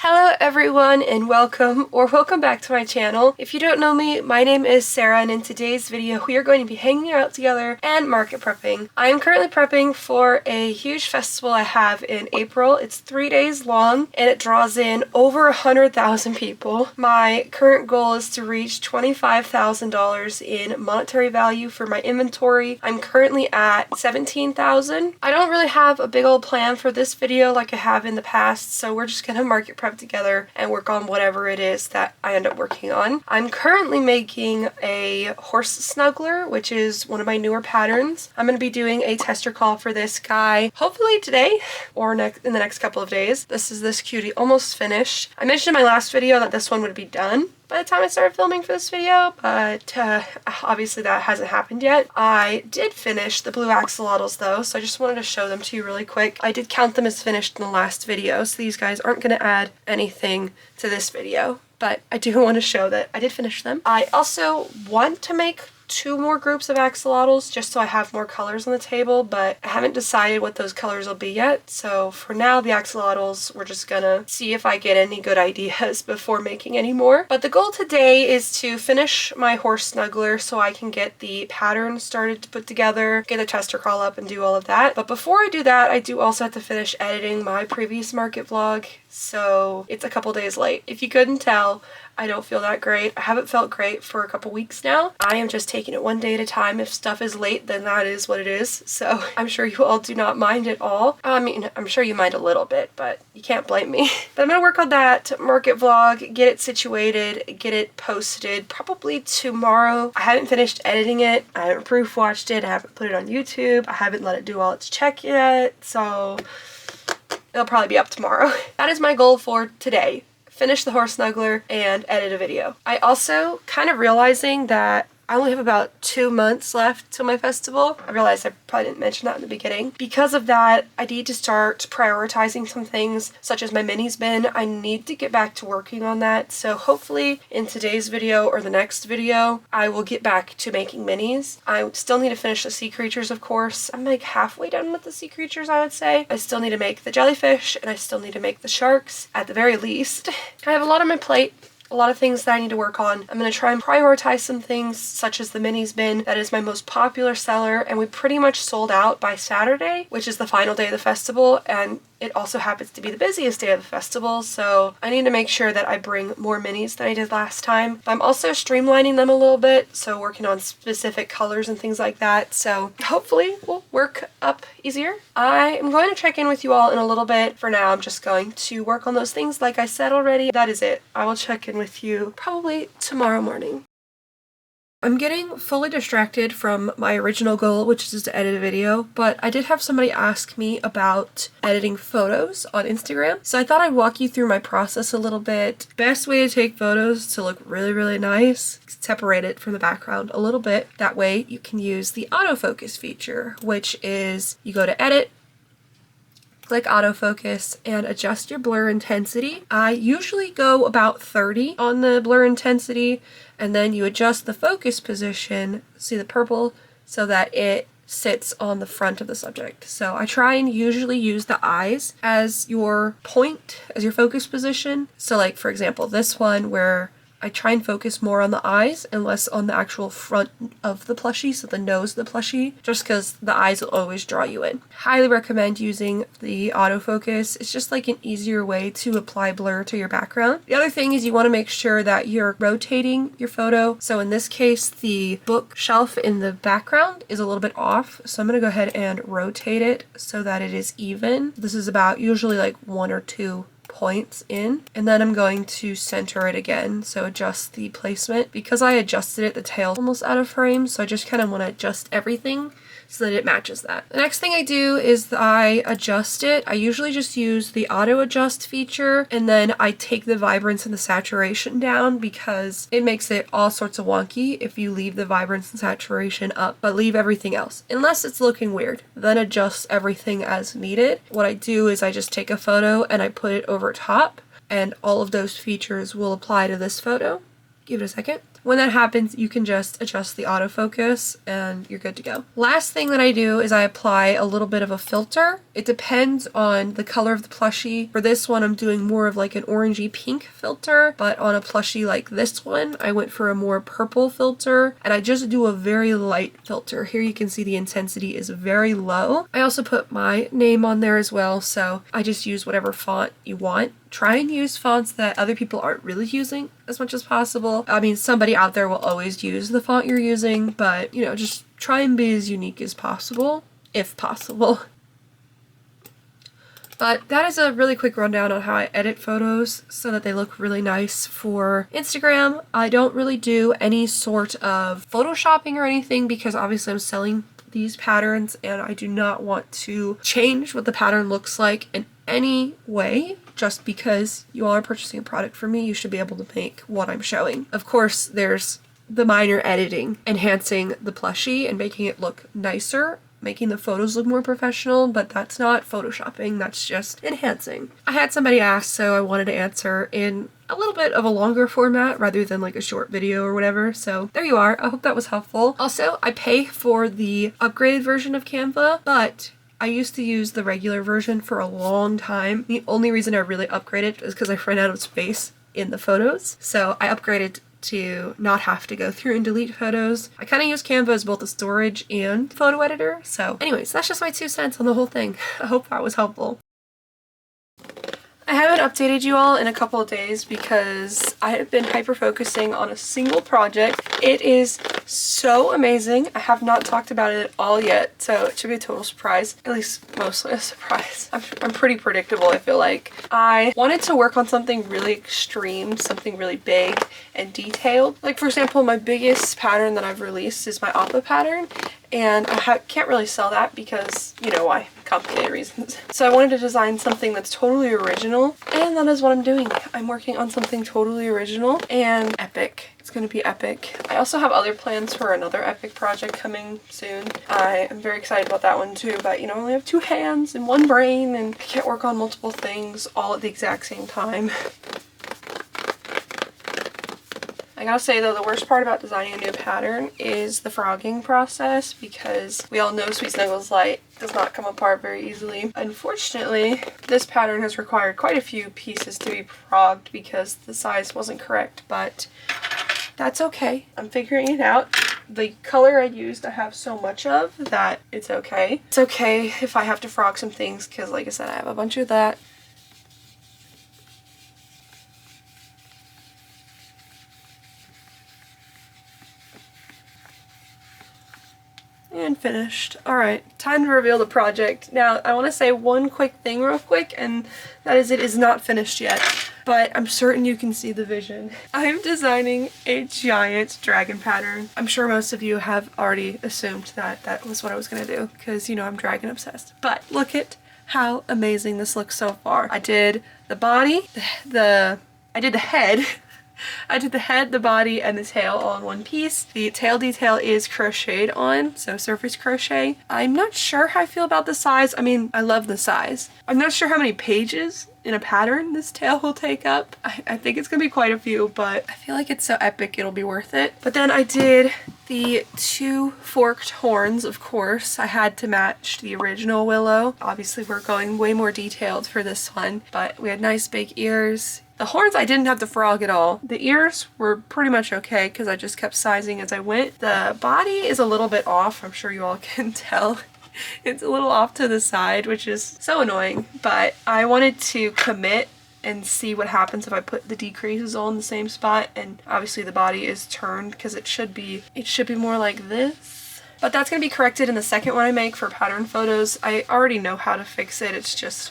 Hello everyone and welcome back to my channel. If you don't know me, my name is Sarah and in today's video we are going to be hanging out together and market prepping. I am currently prepping for a huge festival I have in April. It's 3 days long and it draws in over 100,000 people. My current goal is to reach $25,000 in monetary value for my inventory. I'm currently at $17,000. I don't really have a big old plan for this video like I have in the past, so we're just gonna market prep together and work on whatever it is that I end up working on. I'm currently making a horse snuggler, which is one of my newer patterns. I'm going to be doing a tester call for this guy hopefully today or in the next couple of days. This is this cutie almost finished. I mentioned in my last video that this one would be done by the time I started filming for this video, but obviously that hasn't happened yet. I did finish the blue axolotls though, so I just wanted to show them to you really quick. I did count them as finished in the last video, so these guys aren't going to add anything to this video, but I do want to show that I did finish them. I also want to make 2 more groups of axolotls just so I have more colors on the table, but I haven't decided what those colors will be yet. So for now, the axolotls, we're just gonna see if I get any good ideas before making any more. But the goal today is to finish my horse snuggler so I can get the pattern started to put together, get the tester call up and do all of that. But before I do that, I do also have to finish editing my previous market vlog. So it's a couple days late. If you couldn't tell, I don't feel that great. I haven't felt great for a couple weeks now. I am just taking it one day at a time. If stuff is late, then that is what it is. So I'm sure you all do not mind at all. I mean, I'm sure you mind a little bit, but you can't blame me. But I'm gonna work on that market vlog, get it situated, get it posted probably tomorrow. I haven't finished editing it. I haven't proof watched it. I haven't put it on YouTube. I haven't let it do all its check yet. So it'll probably be up tomorrow. That is my goal for today. Finish the horse snuggler and edit a video. I also kind of realizing that I only have about 2 months left till my festival. I realized I probably didn't mention that in the beginning. Because of that, I need to start prioritizing some things such as my minis bin. I need to get back to working on that. So hopefully in today's video or the next video, I will get back to making minis. I still need to finish the sea creatures, of course. I'm like halfway done with the sea creatures, I would say. I still need to make the jellyfish and I still need to make the sharks at the very least. I have a lot on my plate. A lot of things that I need to work on. I'm going to try and prioritize some things such as the minis bin. That is my most popular seller and we pretty much sold out by Saturday, which is the final day of the festival, and it also happens to be the busiest day of the festival, so I need to make sure that I bring more minis than I did last time. But I'm also streamlining them a little bit, so working on specific colors and things like that, so hopefully we'll work up easier. I am going to check in with you all in a little bit. For now, I'm just going to work on those things like I said already. That is it. I will check in with you probably tomorrow morning. I'm getting fully distracted from my original goal, which is to edit a video, but I did have somebody ask me about editing photos on Instagram, so I thought I'd walk you through my process a little bit. Best way to take photos to look really, really nice, separate it from the background a little bit. That way you can use the autofocus feature, which is you go to edit, click autofocus and adjust your blur intensity. I usually go about 30 on the blur intensity, and then you adjust the focus position, see the purple, so that it sits on the front of the subject. So I try and usually use the eyes as your point, as your focus position. So like for example, this one where I try and focus more on the eyes and less on the actual front of the plushie, so the nose of the plushie, just because the eyes will always draw you in. Highly recommend using the autofocus. It's just like an easier way to apply blur to your background. The other thing is you want to make sure that you're rotating your photo. So in this case, the bookshelf in the background is a little bit off, so I'm going to go ahead and rotate it so that it is even. This is about usually like 1 or 2 points in, and then I'm going to center it again, so adjust the placement. Because I adjusted it, the tail's almost out of frame, so I just kind of want to adjust everything so that it matches that. The next thing I do is I adjust it. I usually just use the auto adjust feature, and then I take the vibrance and the saturation down because it makes it all sorts of wonky if you leave the vibrance and saturation up but leave everything else, unless it's looking weird. Then adjust everything as needed. What I do is I just take a photo and I put it over top, and all of those features will apply to this photo. Give it a second. When that happens, you can just adjust the autofocus and you're good to go. Last thing that I do is I apply a little bit of a filter. It depends on the color of the plushie. For this one, I'm doing more of like an orangey pink filter, but on a plushie like this one, I went for a more purple filter, and I just do a very light filter. Here you can see the intensity is very low. I also put my name on there as well, so I just use whatever font you want. Try and use fonts that other people aren't really using as much as possible. I mean, somebody out there will always use the font you're using, but you know, just try and be as unique as possible, if possible. But that is a really quick rundown on how I edit photos so that they look really nice for Instagram. I don't really do any sort of photoshopping or anything because obviously I'm selling these patterns and I do not want to change what the pattern looks like in any way. Just because you all are purchasing a product from me, you should be able to make what I'm showing. Of course, there's the minor editing, enhancing the plushie and making it look nicer, making the photos look more professional, but that's not photoshopping, that's just enhancing. I had somebody ask, so I wanted to answer in a little bit of a longer format rather than like a short video or whatever. So there you are. I hope that was helpful. Also, I pay for the upgraded version of Canva, but I used to use the regular version for a long time. The only reason I really upgraded is because I ran out of space in the photos. So I upgraded to not have to go through and delete photos. I kind of use Canva as both a storage and photo editor. So anyways, that's just my 2 cents on the whole thing. I hope that was helpful. I haven't updated you all in a couple of days because I have been hyper-focusing on a single project. It is so amazing. I have not talked about it at all yet, so it should be a total surprise. At least mostly a surprise. I'm pretty predictable, I feel like. I wanted to work on something really extreme, something really big and detailed. Like for example, my biggest pattern that I've released is my Appa pattern, and I can't really sell that because, you know why, complicated reasons. So I wanted to design something that's totally original, and that is what I'm doing. I'm working on something totally original and epic. It's going to be epic. I also have other plans for another epic project coming soon. I am very excited about that one too, but you know, I only have 2 hands and 1 brain, and I can't work on multiple things all at the exact same time. I gotta say though, the worst part about designing a new pattern is the frogging process, because we all know Sweet Snuggles Light does not come apart very easily. Unfortunately, this pattern has required quite a few pieces to be frogged because the size wasn't correct, but that's okay. I'm figuring it out. The color I used I have so much of that it's okay. It's okay if I have to frog some things because like I said, I have a bunch of that. And finished. Alright, time to reveal the project. Now, I want to say one quick thing real quick, and that is it is not finished yet, but I'm certain you can see the vision. I'm designing a giant dragon pattern. I'm sure most of you have already assumed that that was what I was going to do, because you know I'm dragon obsessed. But look at how amazing this looks so far. I did the body, I did the head, I did the head, the body, and the tail all in one piece. The tail detail is crocheted on, so surface crochet. I'm not sure how I feel about the size. I mean, I love the size. I'm not sure how many pages in a pattern this tail will take up. I think it's gonna be quite a few, but I feel like it's so epic it'll be worth it. But then I did the 2 forked horns, of course. I had to match the original willow. Obviously we're going way more detailed for this one, but we had nice big ears. The horns I didn't have to frog at all. The ears were pretty much okay because I just kept sizing as I went. The body is a little bit off, I'm sure you all can tell. It's a little off to the side, which is so annoying, but I wanted to commit and see what happens if I put the decreases all in the same spot, and obviously the body is turned because it should be more like this. But that's going to be corrected in the second one I make for pattern photos. I already know how to fix it, it's just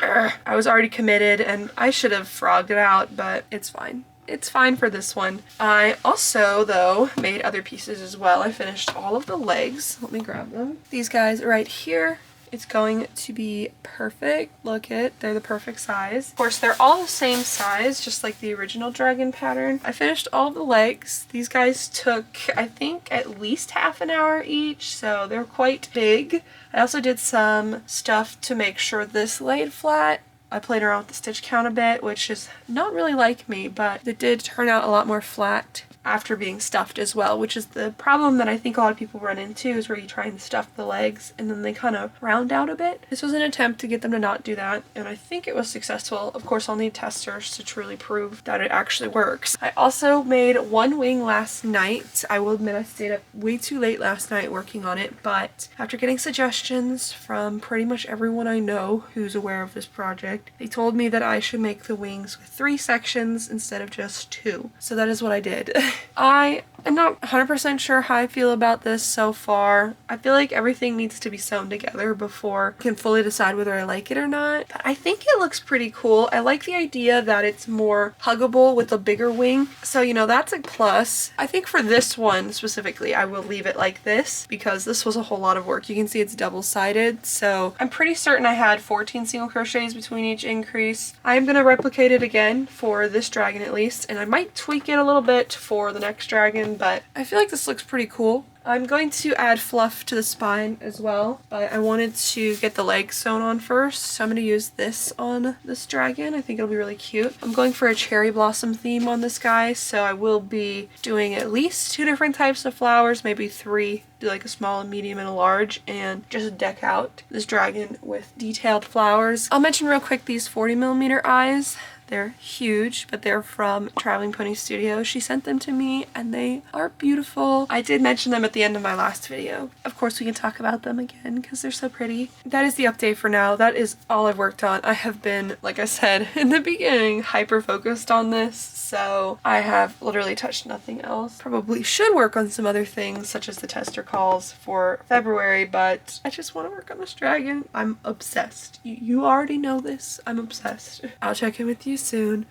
I was already committed and I should have frogged it out, but it's fine. It's fine for this one. I also, though, made other pieces as well. I finished all of the legs. Let me grab them. These guys right here. It's going to be perfect. Look it, they're the perfect size. Of course, they're all the same size, just like the original dragon pattern. I finished all of the legs. These guys took, I think, at least half an hour each, so they're quite big. I also did some stuff to make sure this laid flat. I played around with the stitch count a bit, which is not really like me, but it did turn out a lot more flat. after being stuffed as well, which is the problem that I think a lot of people run into, is where you try and stuff the legs and then they kind of round out a bit. This was an attempt to get them to not do that, and I think it was successful. Of course, I'll need testers to truly prove that it actually works. I also made one wing last night. I will admit I stayed up way too late last night working on it, but after getting suggestions from pretty much everyone I know who's aware of this project, they told me that I should make the wings with 3 sections instead of just 2. So that is what I did. I am not 100% sure how I feel about this so far. I feel like everything needs to be sewn together before I can fully decide whether I like it or not. But I think it looks pretty cool. I like the idea that it's more huggable with a bigger wing. So, you know, that's a plus. I think for this one specifically, I will leave it like this because this was a whole lot of work. You can see it's double-sided. So I'm pretty certain I had 14 single crochets between each increase. I'm going to replicate it again for this dragon at least, and I might tweak it a little bit for the next dragon, but I feel like this looks pretty cool. I'm going to add fluff to the spine as well, but I wanted to get the legs sewn on first, so I'm going to use this on this dragon. I think it'll be really cute. I'm going for a cherry blossom theme on this guy, so I will be doing at least 2 different types of flowers, maybe 3. Do like a small, a medium, and a large, and just deck out this dragon with detailed flowers. I'll mention real quick these 40mm eyes. They're huge, but they're from Traveling Pony Studio. She sent them to me and they are beautiful. I did mention them at the end of my last video. Of course, we can talk about them again because they're so pretty. That is the update for now. That is all I've worked on. I have been, like I said in the beginning, hyper focused on this, so I have literally touched nothing else. Probably should work on some other things such as the tester calls for February, but I just want to work on this dragon. I'm obsessed. You already know this. I'm obsessed. I'll check in with you soon.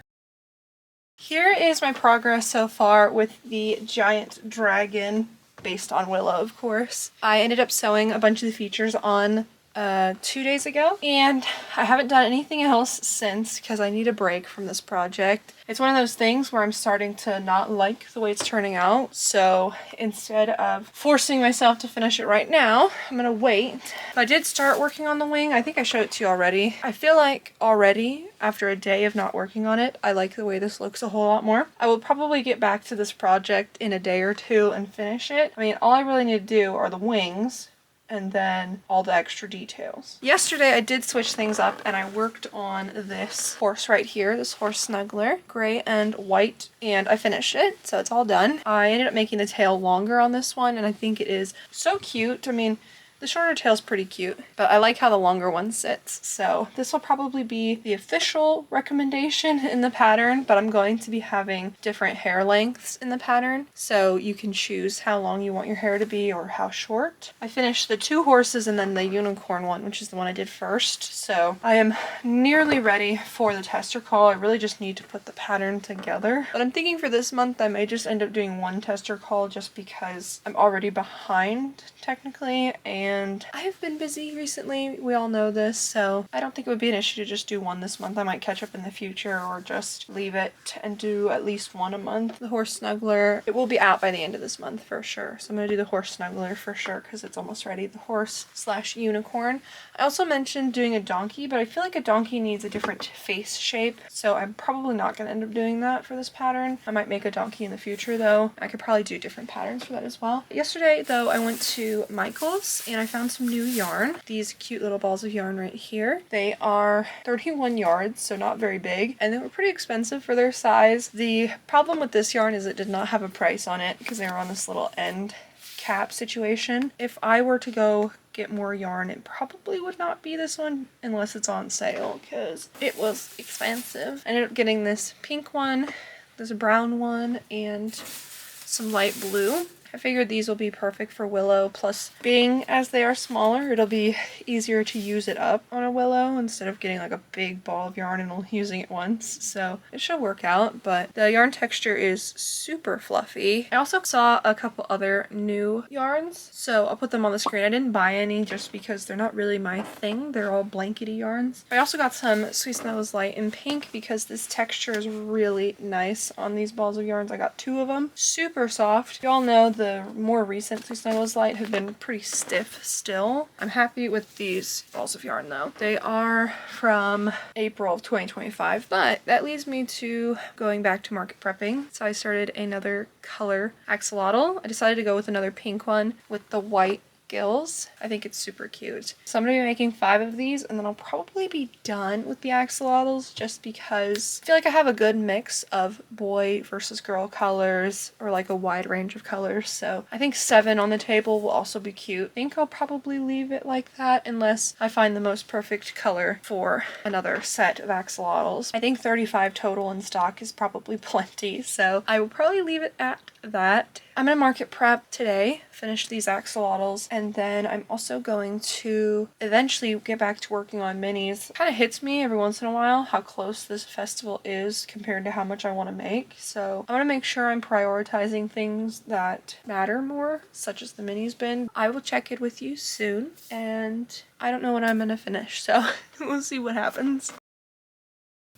Here is my progress so far with the giant dragon, based on Willow, of course. I ended up sewing a bunch of the features on 2 days ago, and I haven't done anything else since because I need a break from this project. It's one of those things where I'm starting to not like the way it's turning out, so instead of forcing myself to finish it right now, I'm gonna wait. I did start working on the wing. I think I showed it to you already. I feel like already, after a day of not working on it, I like the way this looks a whole lot more. I will probably get back to this project in a day or 2 and finish it. I mean, all I really need to do are the wings, and then all the extra details. Yesterday I did switch things up and I worked on this horse right here, this horse snuggler, gray and white, and I finished it, so it's all done. I ended up making the tail longer on this one and I think it is so cute. I mean, the shorter tail's pretty cute, but I like how the longer one sits. So this will probably be the official recommendation in the pattern, but I'm going to be having different hair lengths in the pattern, so you can choose how long you want your hair to be or how short. I finished the 2 horses and then the unicorn one, which is the one I did first, so I am nearly ready for the tester call. I really just need to put the pattern together. But I'm thinking for this month I may just end up doing 1 tester call just because I'm already behind technically, and I have been busy recently, we all know this, so I don't think it would be an issue to just do 1 this month. I might catch up in the future or just leave it and do at least 1 a month. The horse snuggler, it will be out by the end of this month for sure, so I'm going to do the horse snuggler for sure because it's almost ready. The horse / unicorn. I also mentioned doing a donkey, but I feel like a donkey needs a different face shape, so I'm probably not going to end up doing that for this pattern. I might make a donkey in the future though. I could probably do different patterns for that as well. Yesterday though, I went to Michael's and I found some new yarn. These cute little balls of yarn right here. They are 31 yards, so not very big, and they were pretty expensive for their size. The problem with this yarn is it did not have a price on it because they were on this little end cap situation. If I were to go get more yarn, it probably would not be this one unless it's on sale because it was expensive. I ended up getting this pink one, this brown one, and some light blue. I figured these will be perfect for Willow, plus being as they are smaller, it'll be easier to use it up on a Willow instead of getting like a big ball of yarn and using it once, so it should work out. But the yarn texture is super fluffy. I also saw a couple other new yarns, so I'll put them on the screen. I didn't buy any just because they're not really my thing. They're all blankety yarns. I also got some Sweet Snows Light in pink because this texture is really nice on these balls of yarns. I got 2 of them. Super soft. You all know the more recent Please Snuggles Light have been pretty stiff still. I'm happy with these balls of yarn though. They are from April of 2025, but that leads me to going back to market prepping. So I started another color axolotl. I decided to go with another pink one with the white gills. I think it's super cute. So I'm gonna be making 5 of these, and then I'll probably be done with the axolotls just because I feel like I have a good mix of boy versus girl colors, or like a wide range of colors. So I think 7 on the table will also be cute. I think I'll probably leave it like that unless I find the most perfect color for another set of axolotls. I think 35 total in stock is probably plenty, so I will probably leave it at that. I'm gonna market prep today, finish these axolotls, and then I'm also going to eventually get back to working on minis. It kind of hits me every once in a while how close this festival is compared to how much I want to make. So I want to make sure I'm prioritizing things that matter more, such as the minis bin. I will check it with you soon, and I don't know when I'm gonna finish, so we'll see what happens.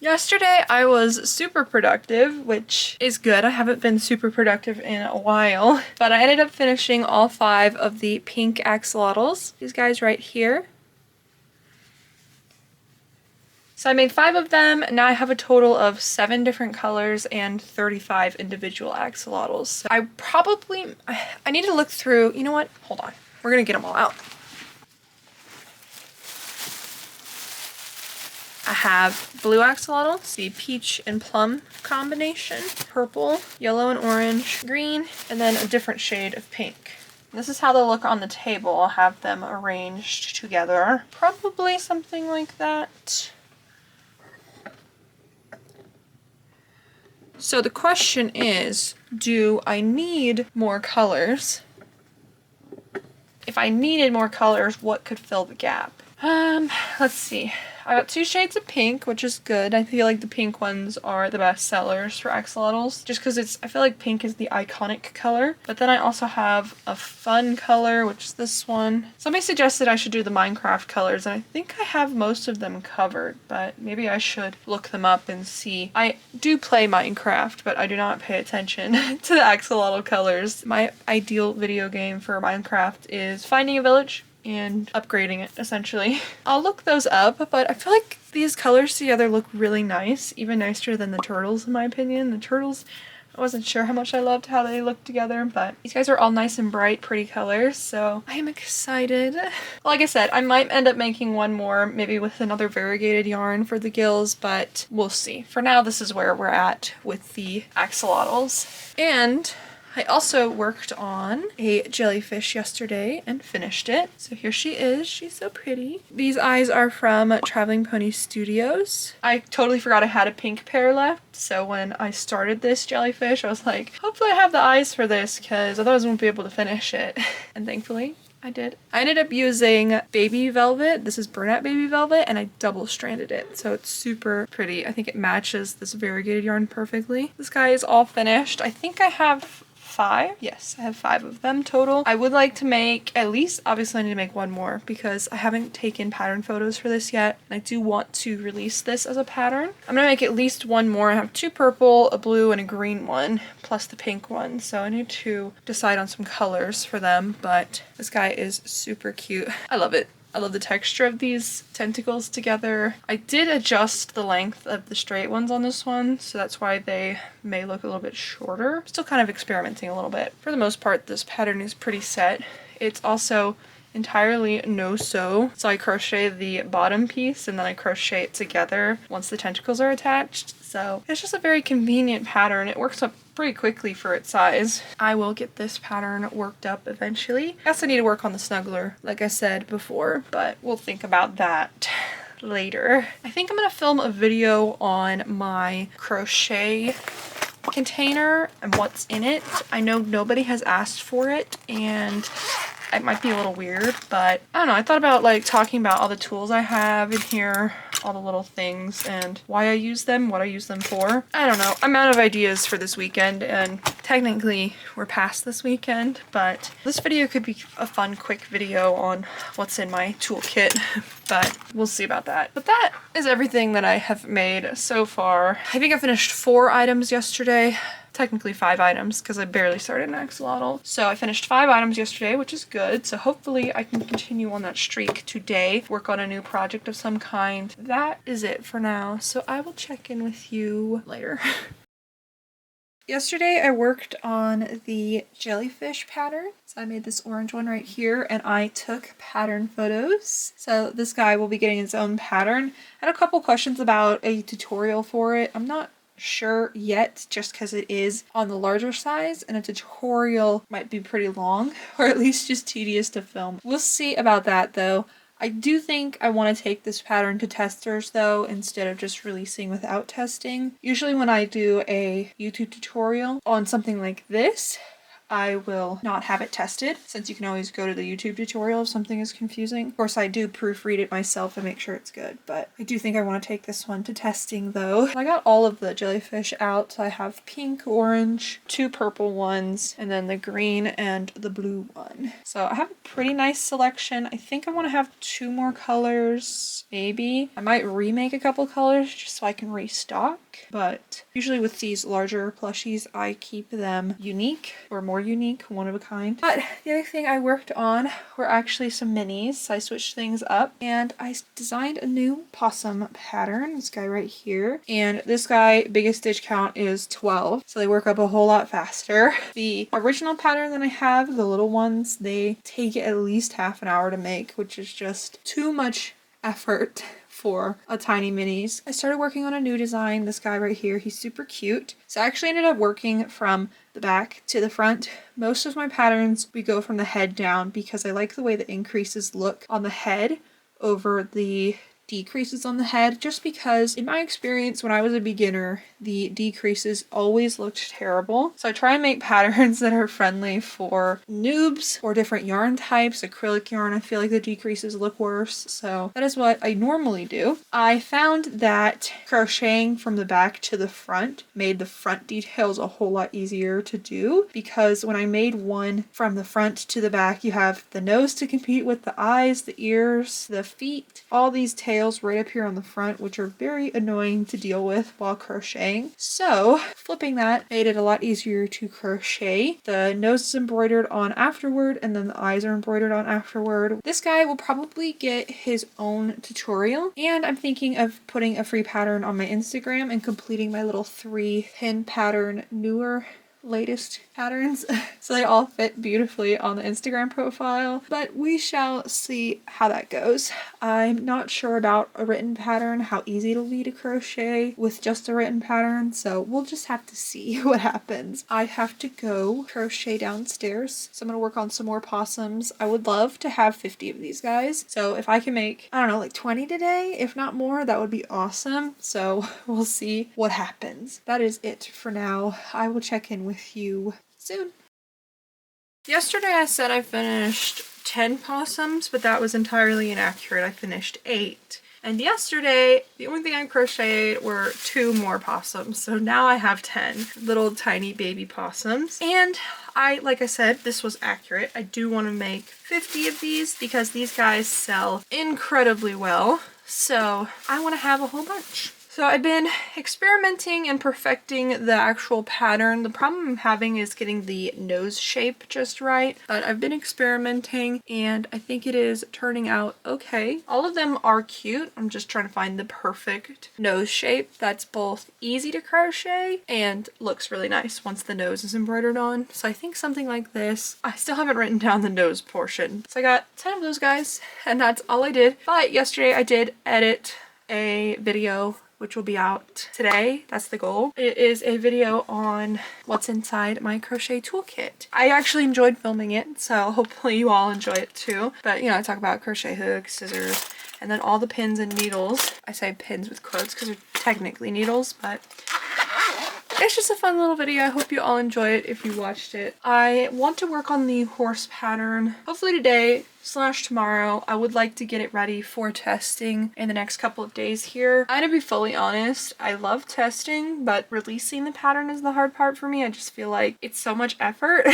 Yesterday I was super productive, which is good. I haven't been super productive in a while, but I ended up finishing all 5 of the pink axolotls. These guys right here. So I made 5 of them, and now I have a total of 7 different colors and 35 individual axolotls. So I need to look through, you know what? Hold on. We're gonna get them all out. I have blue axolotl, the peach and plum combination, purple, yellow and orange, green, and then a different shade of pink. This is how they'll look on the table. I'll have them arranged together. Probably something like that. So the question is, do I need more colors? If I needed more colors, what could fill the gap? Let's see. I got 2 shades of pink, which is good. I feel like the pink ones are the best sellers for axolotls, just because I feel like pink is the iconic color. But then I also have a fun color, which is this one. Somebody suggested I should do the Minecraft colors, and I think I have most of them covered, but maybe I should look them up and see. I do play Minecraft, but I do not pay attention to the axolotl colors. My ideal video game for Minecraft is finding a village and upgrading it, essentially. I'll look those up, but I feel like these colors together look really nice, even nicer than the turtles in my opinion. The turtles, I wasn't sure how much I loved how they looked together, but these guys are all nice and bright, pretty colors, so I am excited. Like I said, I might end up making one more, maybe with another variegated yarn for the gills, but we'll see. For now, this is where we're at with the axolotls. And I also worked on a jellyfish yesterday and finished it. So here she is. She's so pretty. These eyes are from Traveling Pony Studios. I totally forgot I had a pink pair left. So when I started this jellyfish, I was like, hopefully I have the eyes for this because otherwise I won't be able to finish it. And thankfully I did. I ended up using baby velvet. This is burnout baby velvet, and I double stranded it. So it's super pretty. I think it matches this variegated yarn perfectly. This guy is all finished. I think I have 5? Yes, I have 5 of them total. I would like to make at least, obviously I need to make one more because I haven't taken pattern photos for this yet. And I do want to release this as a pattern. I'm gonna make at least one more. I have 2 purple, a blue, and a green one, plus the pink one. So I need to decide on some colors for them, but this guy is super cute. I love it. I love the texture of these tentacles together. I did adjust the length of the straight ones on this one, so that's why they may look a little bit shorter. Still kind of experimenting a little bit. For the most part, this pattern is pretty set. It's also entirely no-sew, so I crochet the bottom piece and then I crochet it together once the tentacles are attached. So it's just a very convenient pattern. It works up pretty quickly for its size. I will get this pattern worked up eventually. I also need to work on the snuggler, like I said before, but we'll think about that later. I think I'm gonna film a video on my crochet container and what's in it. I know nobody has asked for it, and it might be a little weird, but I don't know. I thought about like talking about all the tools I have in here, all the little things, and why I use them, what I use them for. I don't know. I'm out of ideas for this weekend, and technically we're past this weekend, but this video could be a fun, quick video on what's in my toolkit, but we'll see about that. But that is everything that I have made so far. I think I finished 4 items yesterday. technically 5 items because I barely started an axolotl. So I finished 5 items yesterday, which is good. So hopefully I can continue on that streak today, work on a new project of some kind. That is it for now. So I will check in with you later. Yesterday I worked on the jellyfish pattern. So I made this orange one right here and I took pattern photos. So this guy will be getting his own pattern. I had a couple questions about a tutorial for it. I'm not sure yet just because it is on the larger size and a tutorial might be pretty long or at least just tedious to film. We'll see about that though. I do think I want to take this pattern to testers though, instead of just releasing without testing. Usually when I do a YouTube tutorial on something like this, I will not have it tested, since you can always go to the YouTube tutorial if something is confusing. Of course, I do proofread it myself and make sure it's good, but I do think I want to take this one to testing though. I got all of the jellyfish out. So I have pink, orange, 2 purple ones, and then the green and the blue one. So I have a pretty nice selection. I think I want to have 2 more colors, maybe. I might remake a couple colors just so I can restock, but usually with these larger plushies, I keep them unique or more unique, one of a kind. But the other thing I worked on were actually some minis. So I switched things up and I designed a new possum pattern, this guy right here. And this guy, biggest stitch count is 12. So they work up a whole lot faster. The original pattern that I have, the little ones, they take at least half an hour to make, which is just too much effort for a tiny minis. I started working on a new design, this guy right here. He's super cute. So I actually ended up working from the back to the front. Most of my patterns, we go from the head down because I like the way the increases look on the head over the decreases on the head, just because in my experience when I was a beginner, the decreases always looked terrible. So I try and make patterns that are friendly for noobs or different yarn types. Acrylic yarn, I feel like the decreases look worse. So that is what I normally do. I found that crocheting from the back to the front made the front details a whole lot easier to do, because when I made one from the front to the back, you have the nose to compete with, the eyes, the ears, the feet, all these tails right up here on the front, which are very annoying to deal with while crocheting. So flipping that made it a lot easier to crochet. The nose is embroidered on afterward and then the eyes are embroidered on afterward. This guy will probably get his own tutorial, and I'm thinking of putting a free pattern on my Instagram and completing my little 3 pin pattern newer latest patterns so they all fit beautifully on the Instagram profile, but we shall see how that goes. I'm not sure about a written pattern, how easy it'll be to crochet with just a written pattern, so we'll just have to see what happens. I have to go crochet downstairs, so I'm gonna work on some more possums. I would love to have 50 of these guys, so if I can make, I don't know, like 20 today, if not more, that would be awesome. So we'll see what happens. That is it for now. I will check in with you soon. Yesterday I said I finished 10 possums, but that was entirely inaccurate. I finished 8. And yesterday, the only thing I crocheted were 2 more possums. So now I have 10 little tiny baby possums. And like I said, this was accurate. I do want to make 50 of these because these guys sell incredibly well. So I want to have a whole bunch. So I've been experimenting and perfecting the actual pattern. The problem I'm having is getting the nose shape just right, but I've been experimenting and I think it is turning out okay. All of them are cute. I'm just trying to find the perfect nose shape that's both easy to crochet and looks really nice once the nose is embroidered on. So I think something like this. I still haven't written down the nose portion. So I got 10 of those guys and that's all I did. But yesterday I did edit a video which will be out today. That's the goal. It is a video on what's inside my crochet toolkit. I actually enjoyed filming it, so hopefully you all enjoy it too. But you know, I talk about crochet hooks, scissors, and then all the pins and needles. I say pins with quotes because they're technically needles, but it's just a fun little video. I hope you all enjoy it if you watched it. I want to work on the horse pattern hopefully today / tomorrow. I would like to get it ready for testing in the next couple of days here. I'm gonna be fully honest, I love testing, but releasing the pattern is the hard part for me. I just feel like it's so much effort.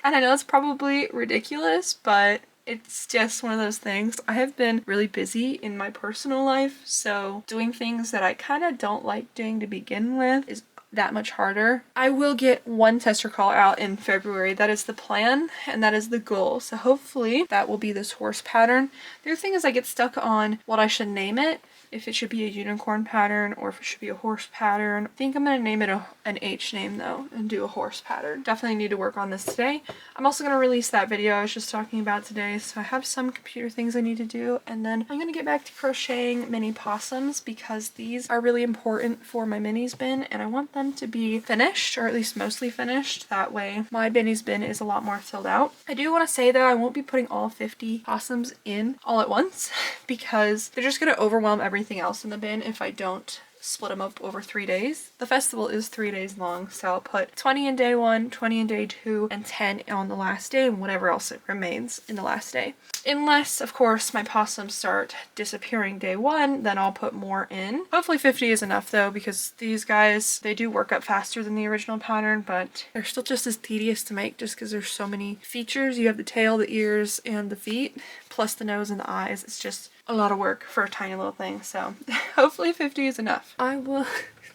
And I know it's probably ridiculous, but it's just one of those things. I have been really busy in my personal life, so doing things that I kind of don't like doing to begin with is that much harder. I will get one tester call out in February. That is the plan and that is the goal. So hopefully that will be this horse pattern. The other thing is I get stuck on what I should name it. If it should be a unicorn pattern or if it should be a horse pattern. I think I'm going to name it an H name though and do a horse pattern. Definitely need to work on this today. I'm also going to release that video I was just talking about today. So I have some computer things I need to do, and then I'm going to get back to crocheting mini possums because these are really important for my minis bin and I want them to be finished, or at least mostly finished. That way my minis bin is a lot more filled out. I do want to say though I won't be putting all 50 possums in all at once because they're just going to overwhelm everything else in the bin if I don't split them up over 3 days. The festival is 3 days long, so I'll put 20 in day 1, 20 in day 2, and 10 on the last day, and whatever else it remains in the last day. Unless, of course, my possums start disappearing day 1, then I'll put more in. Hopefully 50 is enough though, because these guys, they do work up faster than the original pattern, but they're still just as tedious to make just because there's so many features. You have the tail, the ears, and the feet, plus the nose and the eyes. It's just a lot of work for a tiny little thing, so hopefully 50 is enough. I will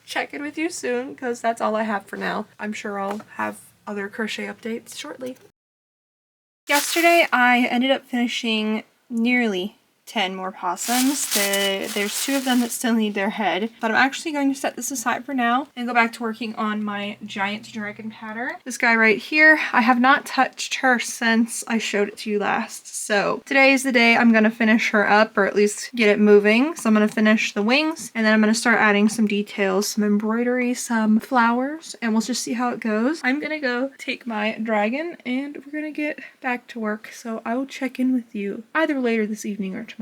check in with you soon because that's all I have for now. I'm sure I'll have other crochet updates shortly. Yesterday I ended up finishing nearly 10 more possums. There's 2 of them that still need their head, but I'm actually going to set this aside for now and go back to working on my giant dragon pattern. This guy right here, I have not touched her since I showed it to you last. So today is the day I'm going to finish her up, or at least get it moving. So I'm going to finish the wings and then I'm going to start adding some details, some embroidery, some flowers, and we'll just see how it goes. I'm going to go take my dragon and we're going to get back to work. So I will check in with you either later this evening or tomorrow.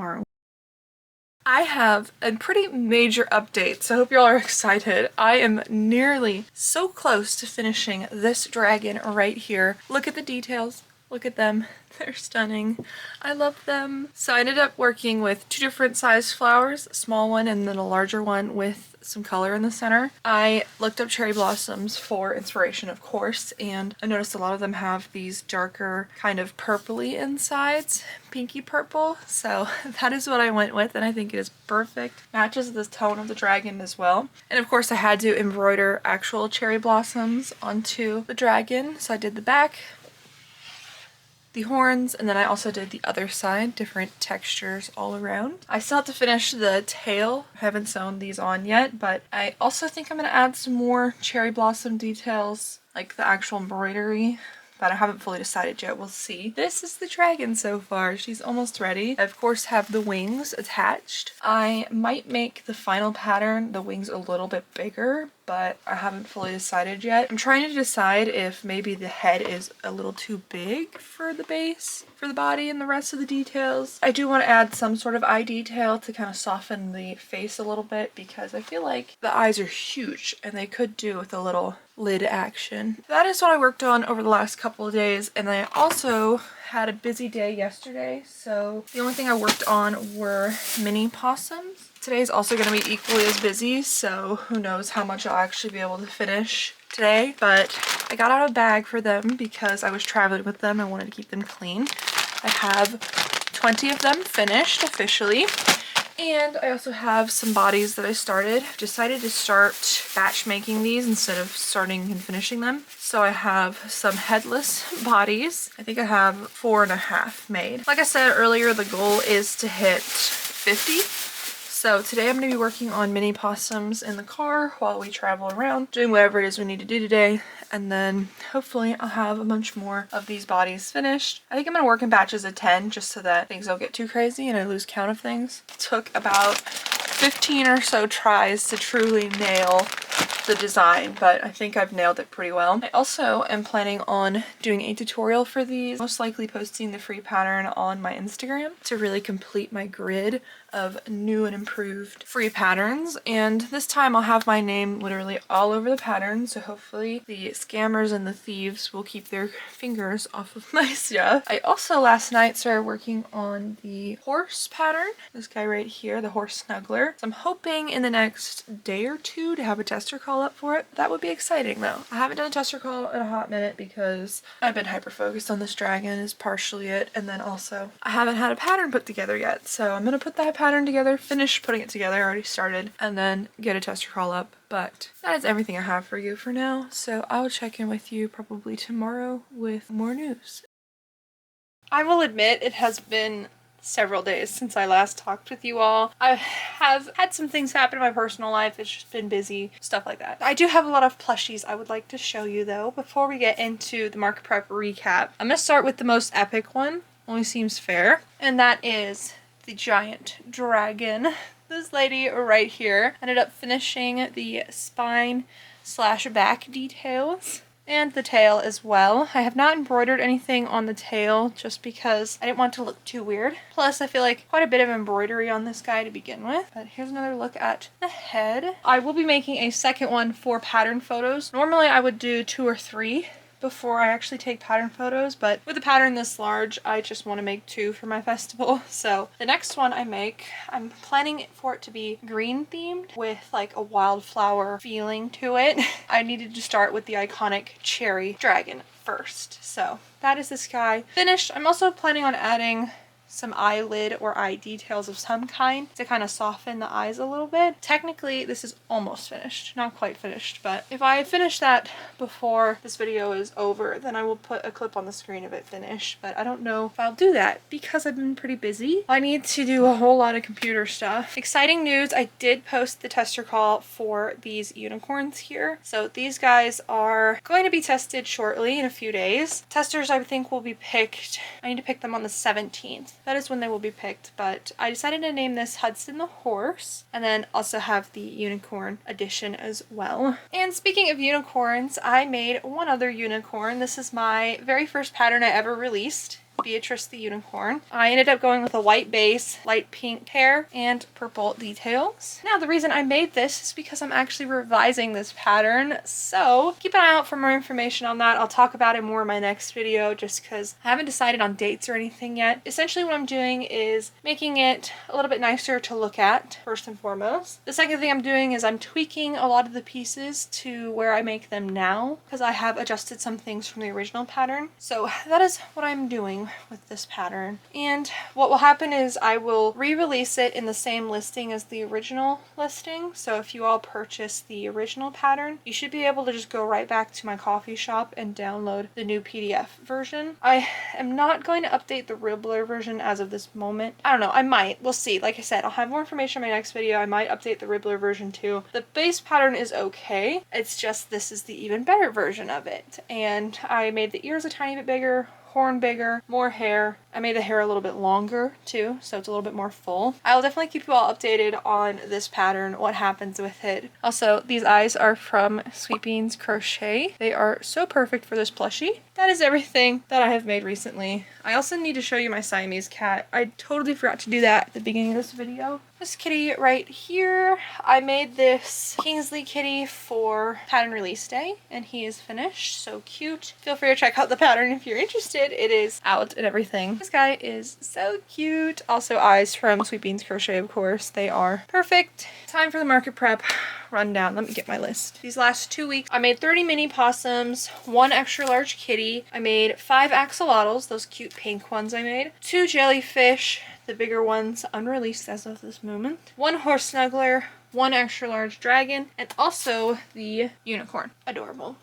I have a pretty major update, so I hope you all are excited. I am nearly so close to finishing this dragon right here. Look at the details. Look at them. They're stunning. I love them. So I ended up working with 2 different size flowers, a small one and then a larger one with some color in the center. I looked up cherry blossoms for inspiration, of course, and I noticed a lot of them have these darker kind of purpley insides, pinky purple. So that is what I went with, and I think it is perfect. Matches the tone of the dragon as well. And of course I had to embroider actual cherry blossoms onto the dragon. So I did the back, the horns, and then I also did the other side, different textures all around. I still have to finish the tail. I haven't sewn these on yet, but I also think I'm going to add some more cherry blossom details, like the actual embroidery, but I haven't fully decided yet. We'll see. This is the dragon so far. She's almost ready. I of course have the wings attached. I might make the final pattern, the wings, a little bit bigger, but I haven't fully decided yet. I'm trying to decide if maybe the head is a little too big for the base, for the body and the rest of the details. I do want to add some sort of eye detail to kind of soften the face a little bit because I feel like the eyes are huge and they could do with a little lid action. That is what I worked on over the last couple of days, and I also had a busy day yesterday, so the only thing I worked on were mini possums. Today is also going to be equally as busy, so who knows how much I'll actually be able to finish today, but I got out a bag for them because I was traveling with them. I wanted to keep them clean. I have 20 of them finished officially, and I also have some bodies that I started. I've decided to start batch making these instead of starting and finishing them. So I have some headless bodies. I think I have 4.5 made. Like I said earlier, the goal is to hit 50. So today I'm going to be working on mini possums in the car while we travel around, doing whatever it is we need to do today, and then hopefully I'll have a bunch more of these bodies finished. I think I'm going to work in batches of 10 just so that things don't get too crazy and I lose count of things. It took about 15 or so tries to truly nail the design, but I think I've nailed it pretty well. I also am planning on doing a tutorial for these, most likely posting the free pattern on my Instagram to really complete my grid of new and improved free patterns, and this time I'll have my name literally all over the pattern, so hopefully the scammers and the thieves will keep their fingers off of my stuff. I also last night started working on the horse pattern, this guy right here, the horse snuggler. So I'm hoping in the next day or 2 to have a tester call up for it. That would be exciting though. I haven't done a tester call in a hot minute because I've been hyper focused on this dragon is partially it, and then also I haven't had a pattern put together yet, so I'm gonna put that pattern together, finish putting it together, I already started, and then get a tester crawl up. But that is everything I have for you for now, so I will check in with you probably tomorrow with more news. I will admit it has been several days since I last talked with you all. I have had some things happen in my personal life. It's just been busy, stuff like that. I do have a lot of plushies I would like to show you though before we get into the market prep recap. I'm going to start with the most epic one, only seems fair, and that is the giant dragon. This lady right here ended up finishing the spine slash back details and the tail as well. I have not embroidered anything on the tail just because I didn't want it to look too weird. Plus I feel like quite a bit of embroidery on this guy to begin with. But here's another look at the head. I will be making a second one for pattern photos. Normally I would do 2 or 3 before I actually take pattern photos, but with a pattern this large, I just want to make 2 for my festival. So the next one I make, I'm planning for it to be green themed with like a wildflower feeling to it. I needed to start with the iconic cherry dragon first. So that is this guy finished. I'm also planning on adding some eyelid or eye details of some kind to kind of soften the eyes a little bit. Technically, this is almost finished. Not quite finished, but if I finish that before this video is over, then I will put a clip on the screen of it finished, but I don't know if I'll do that because I've been pretty busy. I need to do a whole lot of computer stuff. Exciting news, I did post the tester call for these unicorns here. So these guys are going to be tested shortly in a few days. Testers I think will be picked, I need to pick them on the 17th. That is when they will be picked, but I decided to name this Hudson the Horse and then also have the unicorn edition as well. And speaking of unicorns, I made one other unicorn. This is my very first pattern I ever released. Beatrice the unicorn. I ended up going with a white base, light pink hair, and purple details. Now the reason I made this is because I'm actually revising this pattern, so keep an eye out for more information on that. I'll talk about it more in my next video just because I haven't decided on dates or anything yet. Essentially what I'm doing is making it a little bit nicer to look at, first and foremost. The second thing I'm doing is I'm tweaking a lot of the pieces to where I make them now because I have adjusted some things from the original pattern. So that is what I'm doing with this pattern. And what will happen is I will re-release it in the same listing as the original listing. So if you all purchase the original pattern, you should be able to just go right back to my coffee shop and download the new PDF version. I am not going to update the Ribbler version as of this moment. I don't know, I might. We'll see. Like I said, I'll have more information in my next video. I might update the Ribbler version too. The base pattern is okay. It's just this is the even better version of it. And I made the ears a tiny bit bigger, horn bigger, more hair. I made the hair a little bit longer too, so it's a little bit more full. I will definitely keep you all updated on this pattern, what happens with it. Also, these eyes are from Sweet Beans Crochet. They are so perfect for this plushie. That is everything that I have made recently. I also need to show you my Siamese cat. I totally forgot to do that at the beginning of this video. This kitty right here, I made this Kingsley kitty for pattern release day, and he is finished. So cute. Feel free to check out the pattern if you're interested. It is out and everything. This guy is so cute. Also eyes from Sweet Beans Crochet, of course. They are perfect. Time for the market prep rundown. Let me get my list. These last 2 weeks, I made 30 mini possums, 1 extra large kitty. I made 5 axolotls, those cute pink ones I made, 2 jellyfish, the bigger ones unreleased as of this moment, 1 horse snuggler, 1 extra large dragon, and also the unicorn. Adorable.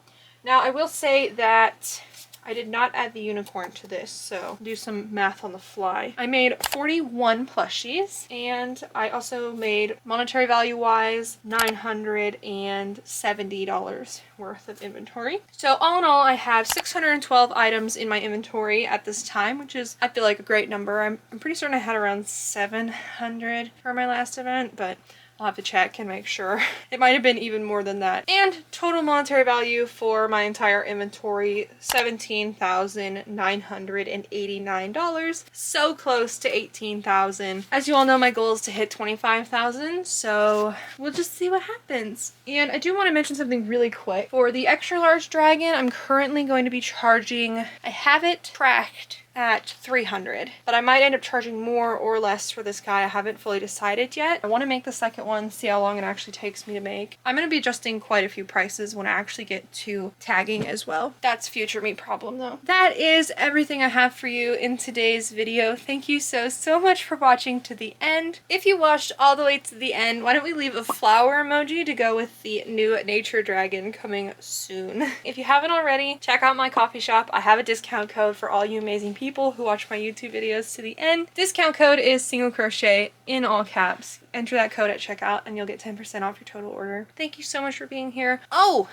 Now I will say that I did not add the unicorn to this, so do some math on the fly. I made 41 plushies, and I also made, monetary value wise, $970 worth of inventory. So all in all, I have 612 items in my inventory at this time, which is, I feel like, a great number. I'm pretty certain I had around 700 for my last event, but I'll have to check and make sure. It might have been even more than that. And total monetary value for my entire inventory, $17,989. So close to $18,000. As you all know, my goal is to hit $25,000, so we'll just see what happens. And I do want to mention something really quick. For the extra large dragon, I'm currently going to be charging, I have it tracked at $300, but I might end up charging more or less for this guy. I haven't fully decided yet. I want to make the second one, see how long it actually takes me to make. I'm going to be adjusting quite a few prices when I actually get to tagging as well. That's future me problem though. That is everything I have for you in today's video. Thank you so much for watching to the end. If you watched all the way to the end, why don't we leave a flower emoji to go with the new nature dragon coming soon. If you haven't already, check out my coffee shop. I have a discount code for all you amazing people who watch my YouTube videos to the end. Discount code is single crochet in all caps. Enter that code at checkout and you'll get 10% off your total order. Thank you so much for being here. Oh,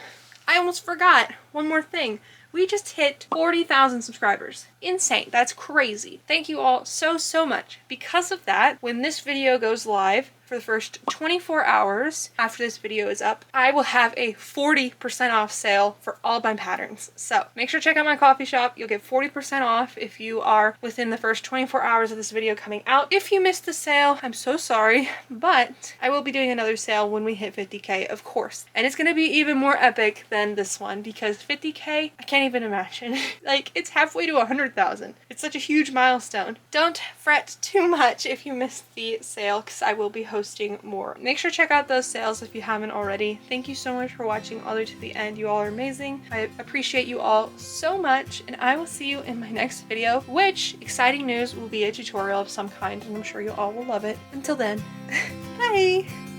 I almost forgot one more thing. We just hit 40,000 subscribers. Insane. That's crazy. Thank you all so much. Because of that, when this video goes live, for the first 24 hours after this video is up, I will have a 40% off sale for all my patterns. So make sure to check out my coffee shop. You'll get 40% off if you are within the first 24 hours of this video coming out. If you missed the sale, I'm so sorry, but I will be doing another sale when we hit 50K, of course. And it's gonna be even more epic than this one because 50K, I can't even imagine. Like, it's halfway to 100,000. It's such a huge milestone. Don't fret too much if you missed the sale because I will be hosting more. Make sure to check out those sales if you haven't already. Thank you so much for watching all the way to the end. You all are amazing. I appreciate you all so much, and I will see you in my next video, which, exciting news, will be a tutorial of some kind, and I'm sure you all will love it. Until then, bye!